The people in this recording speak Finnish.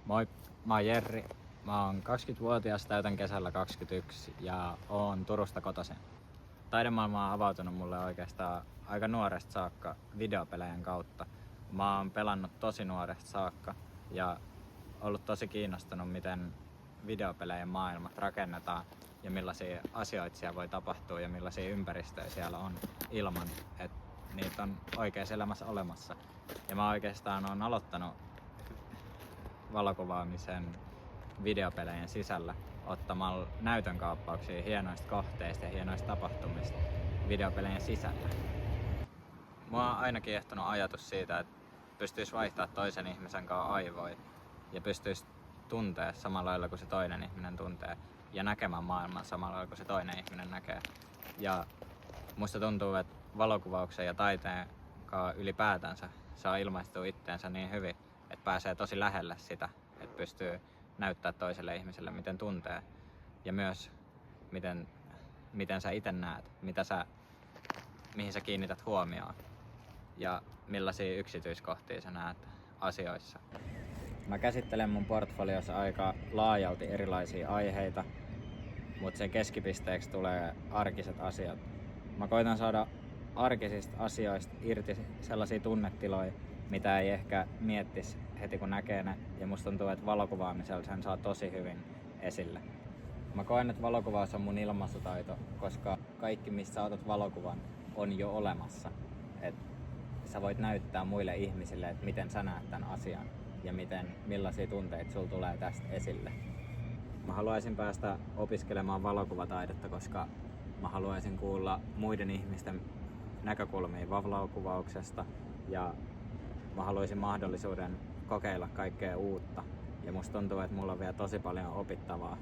Moi, mä oon Jerri. Mä oon 20-vuotias, täytän kesällä 21 ja oon Turusta kotoisin. Taidemaailma on avautunut mulle oikeastaan aika nuoresta saakka videopelejä kautta. Mä oon pelannut tosi nuoresta saakka ja ollut tosi kiinnostunut, miten videopelejä maailmat rakennetaan ja millaisia asioita siellä voi tapahtua ja millaisia ympäristöjä siellä on ilman, että niitä on oikeassa elämässä olemassa. Ja mä oikeastaan oon aloittanut valokuvaamisen videopelejen sisällä ottamalla näytönkaappauksia hienoista kohteista ja hienoista tapahtumista videopelien sisällä. Mua on aina kiehtonut ajatus siitä, että pystyisi vaihtaa toisen ihmisen kanssa aivoja ja pystyisi tuntea samalla lailla kuin se toinen ihminen tuntee ja näkemään maailman samalla lailla kuin se toinen ihminen näkee. Ja musta tuntuu, että valokuvauksen ja taiteen kanssa ylipäätänsä saa ilmaistua itteensä niin hyvin, että pääsee tosi lähelle sitä, että pystyy näyttää toiselle ihmiselle miten tuntee ja myös miten sä itse näet, mihin sä kiinnität huomioon ja millaisia yksityiskohtia sä näet asioissa. Mä käsittelen mun portfoliossa aika laajalti erilaisia aiheita, mutta sen keskipisteeksi tulee arkiset asiat. Mä koitan saada arkisista asioista irti sellaisia tunnetiloja, mitä ei ehkä miettisi heti kun näkee ne, ja musta tuntuu, että valokuvaamisella sen saa tosi hyvin esille. Mä koen, että valokuvaus on mun ilmaisutaito, koska kaikki mistä sä otat valokuvan on jo olemassa. Et sä voit näyttää muille ihmisille, että miten sä näet tämän asian ja millaisia tunteita sulla tulee tästä esille. Mä haluaisin päästä opiskelemaan valokuvataidetta, koska mä haluaisin kuulla muiden ihmisten näkökulmia valokuvauksesta ja mä haluaisin mahdollisuuden kokeilla kaikkea uutta. Ja musta tuntuu, että mulla on vielä tosi paljon opittavaa.